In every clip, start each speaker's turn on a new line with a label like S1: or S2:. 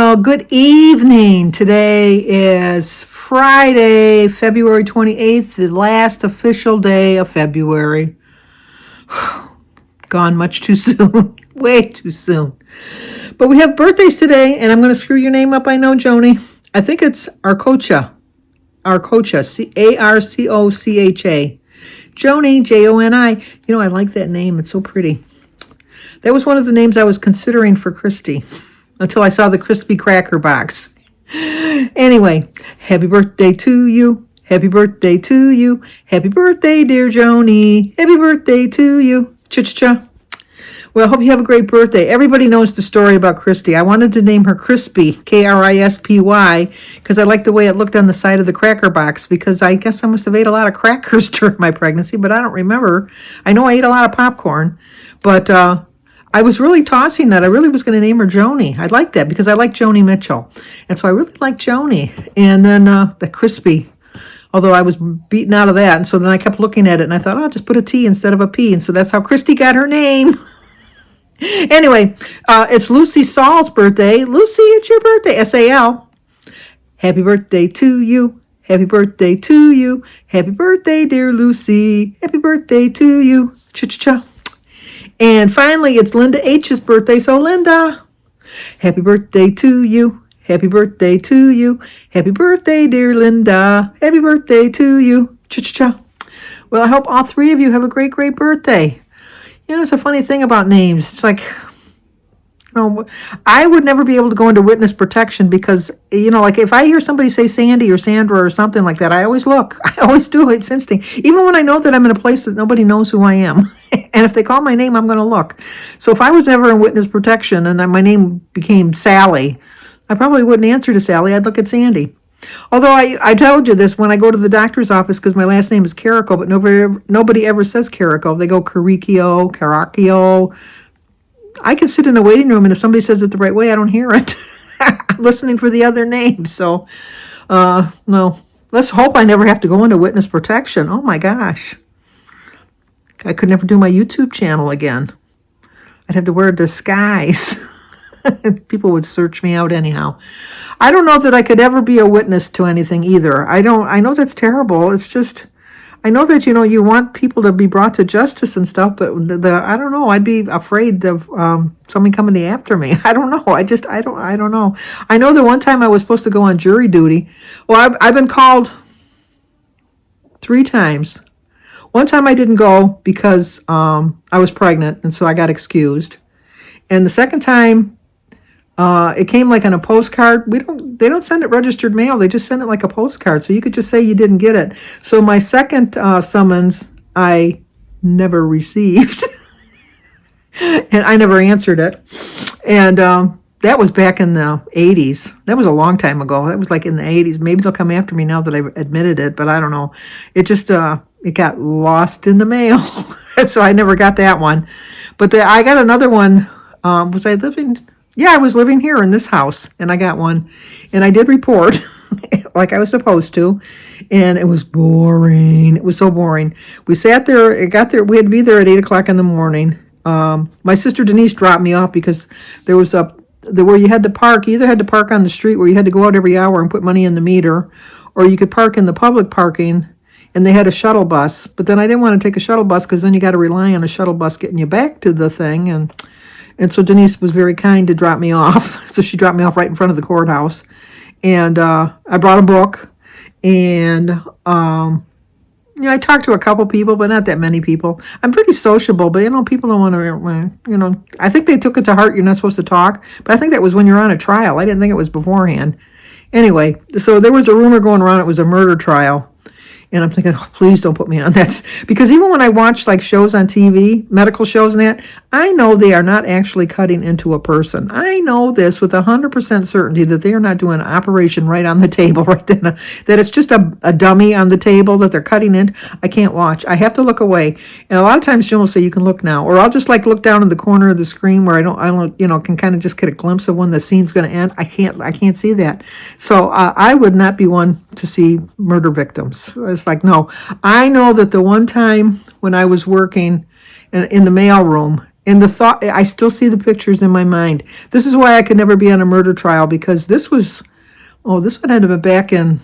S1: Well, good evening. Today is Friday, February 28th, the last official day of February. Gone much too soon. Way too soon. But we have birthdays today, and I'm going to screw your name up, I know, Joni. I think it's Arcocha. Arcocha, Arcocha. Joni, Joni. You know, I like that name. It's so pretty. That was one of the names I was considering for Christy until I saw the crispy cracker box. Anyway, happy birthday to you. Happy birthday to you. Happy birthday, dear Joni. Happy birthday to you. Cha-cha-cha. Well, I hope you have a great birthday. Everybody knows the story about Christy. I wanted to name her Crispy, Krispy, because I liked the way it looked on the side of the cracker box, because I guess I must have ate a lot of crackers during my pregnancy, but I don't remember. I know I ate a lot of popcorn, but I was really tossing that. I really was going to name her Joni. I like that because I like Joni Mitchell. And so I really like Joni. And then the Crispy, although I was beaten out of that. And so then I kept looking at it and I thought, oh, I'll just put a T instead of a P. And so that's how Christy got her name. Anyway, it's Lucy Saul's birthday. Lucy, it's your birthday. S-A-L. Happy birthday to you. Happy birthday to you. Happy birthday, dear Lucy. Happy birthday to you. Cha-cha-cha. And finally, it's Linda H's birthday. So, Linda, happy birthday to you. Happy birthday to you. Happy birthday, dear Linda. Happy birthday to you. Cha-cha-cha. Well, I hope all three of you have a great, great birthday. You know, it's a funny thing about names. It's like, I would never be able to go into witness protection because, like if I hear somebody say Sandy or Sandra or something like that, I always look. I always do. It's instinct. Even when I know that I'm in a place that nobody knows who I am. And if they call my name, I'm going to look. So if I was ever in witness protection and then my name became Sally, I probably wouldn't answer to Sally. I'd look at Sandy. Although I told you this when I go to the doctor's office because my last name is Carrico, but nobody ever says Carrico. They go Caracchio. I can sit in a waiting room, and if somebody says it the right way, I don't hear it. I'm listening for the other name. So, no. Let's hope I never have to go into witness protection. Oh, my gosh. I could never do my YouTube channel again. I'd have to wear a disguise. People would search me out anyhow. I don't know that I could ever be a witness to anything either. I know that's terrible. It's just, I know that, you want people to be brought to justice and stuff, but I don't know. I'd be afraid of somebody coming after me. I don't know. I don't know. I know the one time I was supposed to go on jury duty. Well, I've been called 3 times. One time I didn't go because I was pregnant, and so I got excused. And the second time, it came like on a postcard. They don't send it registered mail. They just send it like a postcard. So you could just say you didn't get it. So my second summons, I never received. And I never answered it. And that was back in the 80s. That was a long time ago. That was like in the 80s. Maybe they'll come after me now that I've admitted it, but I don't know. It just, it got lost in the mail. So I never got that one. But I got another one. Was I living? Yeah, I was living here in this house, and I got one. And I did report, like I was supposed to, and it was boring. It was so boring. We sat there, we had to be there at 8 o'clock in the morning. My sister Denise dropped me off because there was where you had to park. You either had to park on the street where you had to go out every hour and put money in the meter, or you could park in the public parking, and they had a shuttle bus. But then I didn't want to take a shuttle bus because then you got to rely on a shuttle bus getting you back to the thing, and so Denise was very kind to drop me off. So she dropped me off right in front of the courthouse. And I brought a book. And, I talked to a couple people, but not that many people. I'm pretty sociable, but, people don't want to, I think they took it to heart you're not supposed to talk. But I think that was when you're on a trial. I didn't think it was beforehand. Anyway, so there was a rumor going around it was a murder trial. And I'm thinking, oh, please don't put me on that. Because even when I watch like shows on TV, medical shows and that, I know they are not actually cutting into a person. I know this with 100% certainty that they are not doing an operation right on the table right then. That it's just a dummy on the table that they're cutting in. I can't watch. I have to look away. And a lot of times Jim will say, you can look now. Or I'll just like look down in the corner of the screen where I don't can kind of just get a glimpse of when the scene's going to end. I can't see that. So I would not be one to see murder victims. It's like, no. I know that the one time when I was working in the mailroom And the thought, I still see the pictures in my mind. This is why I could never be on a murder trial, because this was, this would have been back in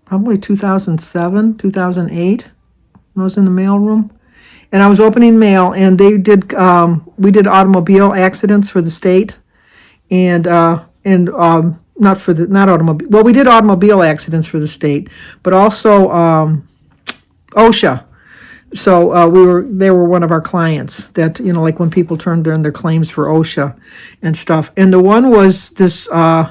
S1: probably 2007, 2008. I was in the mailroom. And I was opening mail, and we did automobile accidents for the state. And not automobile. Well, we did automobile accidents for the state, but also OSHA. So they were one of our clients that, like when people turned in their claims for OSHA and stuff. And the one was this, and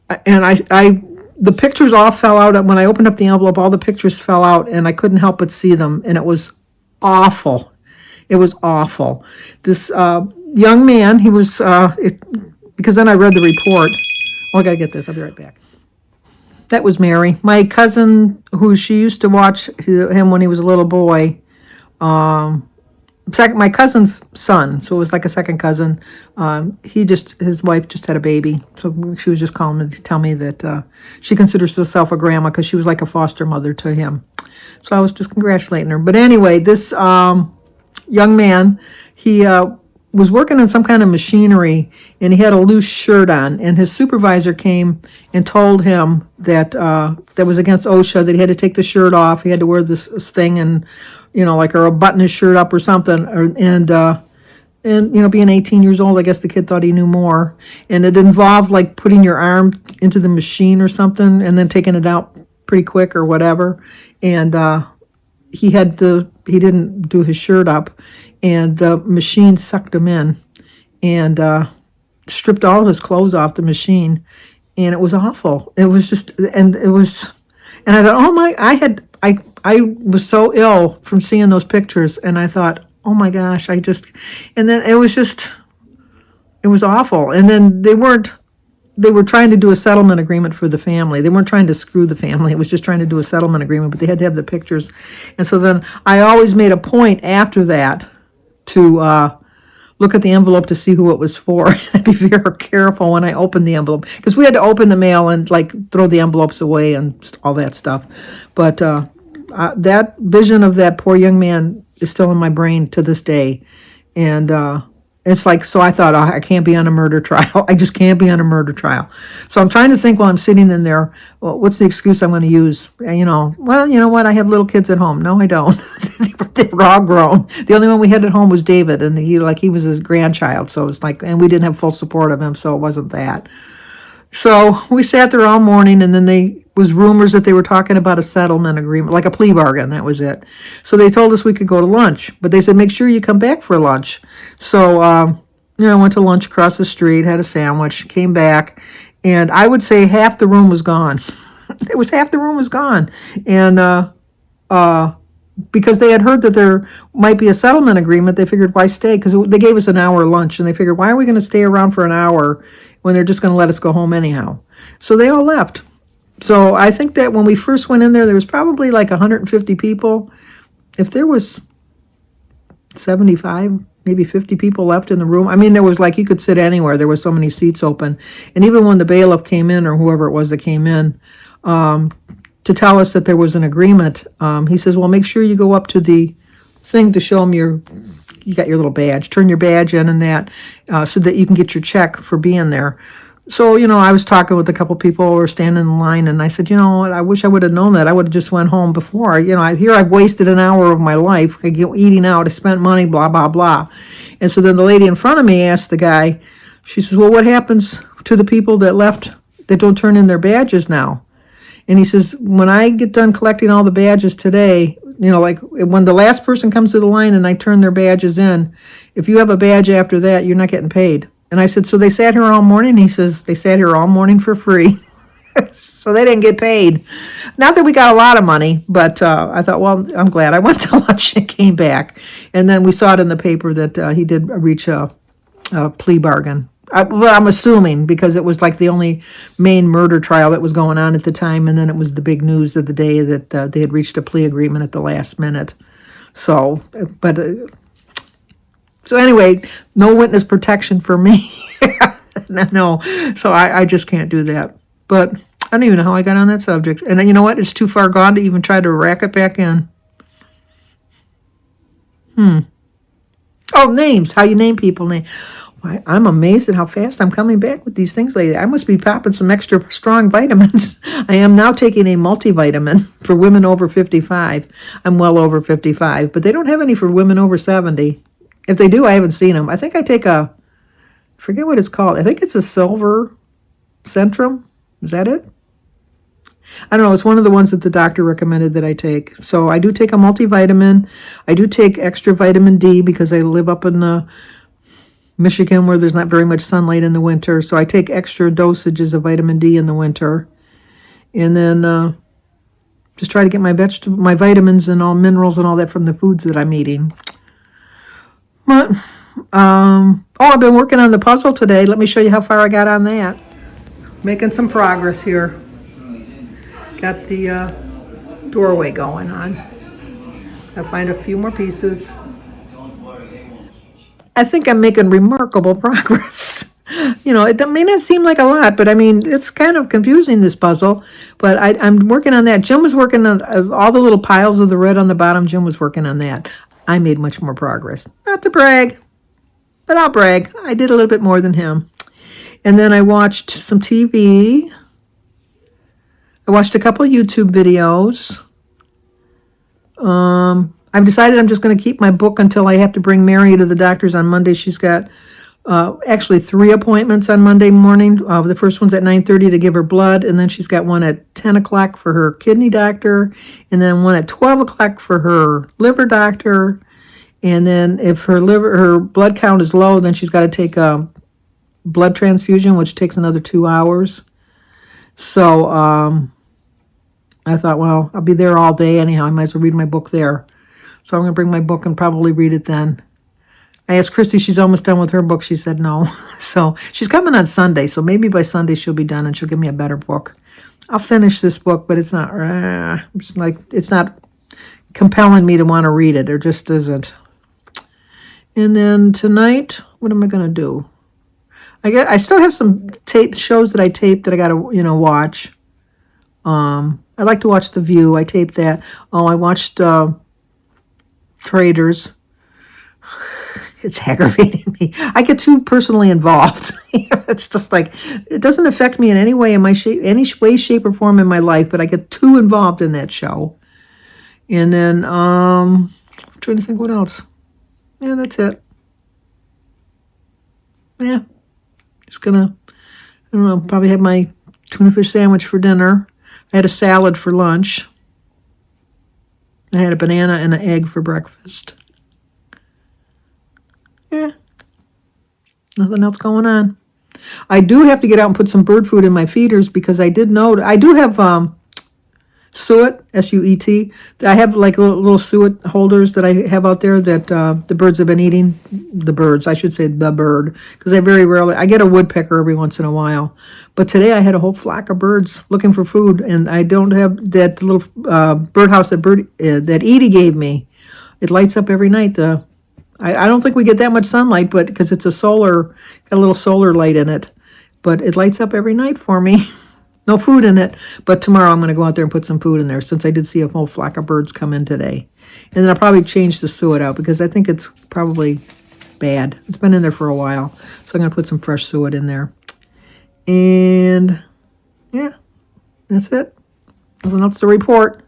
S1: the pictures all fell out. When I opened up the envelope, all the pictures fell out, and I couldn't help but see them, and it was awful. It was awful. This young man, he was, because then I read the report. Oh, I gotta get this. I'll be right back. That was Mary, my cousin, who she used to watch him when he was a little boy. My cousin's son, so it was like a second cousin. His wife just had a baby, so she was just calling me to tell me that she considers herself a grandma because she was like a foster mother to him. So I was just congratulating her. But anyway, this young man, he was working on some kind of machinery, and he had a loose shirt on, and his supervisor came and told him that that was against OSHA, that he had to take the shirt off, he had to wear this thing, and or button his shirt up or something, and being 18 years old, I guess the kid thought he knew more, and it involved like putting your arm into the machine or something, and then taking it out pretty quick or whatever, and he didn't do his shirt up, and the machine sucked him in and stripped all of his clothes off the machine, and it was awful. It was just, and I thought, oh my, I was so ill from seeing those pictures, and I thought, oh my gosh, and then it was awful. And then they were trying to do a settlement agreement for the family. They weren't trying to screw the family. It was just trying to do a settlement agreement, but they had to have the pictures. And so then I always made a point after that to look at the envelope to see who it was for. I'd be very careful when I opened the envelope, because we had to open the mail and like throw the envelopes away and all that stuff. But that vision of that poor young man is still in my brain to this day. And it's like, so I thought, I can't be on a murder trial. I just can't be on a murder trial. So I'm trying to think while I'm sitting in there, well, what's the excuse I'm going to use? Well, you know what? I have little kids at home. No, I don't. They were all grown. The only one we had at home was David, and he was his grandchild. So it's like, and we didn't have full support of him, so it wasn't that. So we sat there all morning, and then was rumors that they were talking about a settlement agreement, like a plea bargain. That was it. So they told us we could go to lunch, but they said, make sure you come back for lunch. So, I went to lunch across the street, had a sandwich, came back, and I would say half the room was gone. Half the room was gone. And, because they had heard that there might be a settlement agreement, they figured, why stay? Because they gave us an hour lunch, and they figured, why are we going to stay around for an hour when they're just going to let us go home anyhow? So they all left. So I think that when we first went in there was probably like 150 people. If there was 75, maybe 50 people left in the room, I mean, there was like, you could sit anywhere. There were so many seats open. And even when the bailiff came in, or whoever it was that came in, to tell us that there was an agreement, he says, well, make sure you go up to the thing to show them you got your little badge, turn your badge in and that, so that you can get your check for being there. So, I was talking with a couple people who were standing in line, and I said, what, I wish I would have known that. I would have just went home before. I've wasted an hour of my life eating out. I spent money, blah, blah, blah. And so then the lady in front of me asked the guy, she says, well, what happens to the people that left that don't turn in their badges now? And he says, when I get done collecting all the badges today, like when the last person comes to the line and I turn their badges in, if you have a badge after that, you're not getting paid. And I said, so they sat here all morning? He says, they sat here all morning for free. So they didn't get paid. Not that we got a lot of money, but I thought, well, I'm glad I went to lunch and came back. And then we saw it in the paper that he did reach a plea bargain. Well, I'm assuming, because it was like the only main murder trial that was going on at the time, and then it was the big news of the day that they had reached a plea agreement at the last minute. So, so anyway, no witness protection for me. No, so I just can't do that. But I don't even know how I got on that subject. And you know what? It's too far gone to even try to rack it back in. Oh, names. How you name people. I'm amazed at how fast I'm coming back with these things lately. I must be popping some extra strong vitamins. I am now taking a multivitamin for women over 55. I'm well over 55, but they don't have any for women over 70. If they do, I haven't seen them. I think I take I forget what it's called. I think it's a Silver Centrum. Is that it? I don't know. It's one of the ones that the doctor recommended that I take. So I do take a multivitamin. I do take extra vitamin D because I live up in Michigan where there's not very much sunlight in the winter. So I take extra dosages of vitamin D in the winter. And then just try to get my vitamins and all minerals and all that from the foods that I'm eating. But, I've been working on the puzzle today. Let me show you how far I got on that. Making some progress here. Got the doorway going on. I'll find a few more pieces. I think I'm making remarkable progress. It may not seem like a lot, but I mean, it's kind of confusing, this puzzle. But I'm working on that. Jim was working on all the little piles of the red on the bottom. Jim was working on that. I made much more progress. Not to brag, but I'll brag. I did a little bit more than him. And then I watched some TV. I watched a couple of YouTube videos. I've decided I'm just going to keep my book until I have to bring Mary to the doctor's on Monday. She's got actually 3 appointments on Monday morning. The first one's at 9:30 to give her blood, and then she's got one at 10 o'clock for her kidney doctor, and then one at 12 o'clock for her liver doctor. And then if her blood count is low, then she's got to take a blood transfusion, which takes another 2 hours. So I thought, well, I'll be there all day anyhow. I might as well read my book there. So I'm going to bring my book and probably read it then. I asked Christy, she's almost done with her book. She said no. So she's coming on Sunday. So maybe by Sunday she'll be done and she'll give me a better book. I'll finish this book, but it's not compelling me to want to read it. There just isn't. And then tonight, what am I going to do? I still have some shows that I taped that I got to, watch. I like to watch The View. I taped that. I watched Traders. It's aggravating me. I get too personally involved. It's just like, it doesn't affect me in any way, any way, shape, or form in my life, but I get too involved in that show. And then, I'm trying to think what else. Yeah, that's it. Yeah. Just gonna, I don't know, probably have my tuna fish sandwich for dinner. I had a salad for lunch. I had a banana and an egg for breakfast. Yeah. Nothing else going on. I do have to get out and put some bird food in my feeders because I did note, I do have suet, S-U-E-T. I have like little suet holders that I have out there that the birds have been eating. The birds, I should say the bird, because I very rarely, I get a woodpecker every once in a while. But today I had a whole flock of birds looking for food, and I don't have that little birdhouse that Edie gave me. It lights up every night. I don't think we get that much sunlight, but because it's got a little solar light in it, but it lights up every night for me. No food in it, but tomorrow I'm going to go out there and put some food in there since I did see a whole flock of birds come in today. And then I'll probably change the suet out because I think it's probably bad. It's been in there for a while, so I'm going to put some fresh suet in there. And yeah, that's it. Nothing else to report.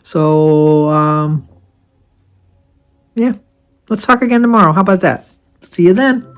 S1: So, yeah, let's talk again tomorrow. How about that? See you then.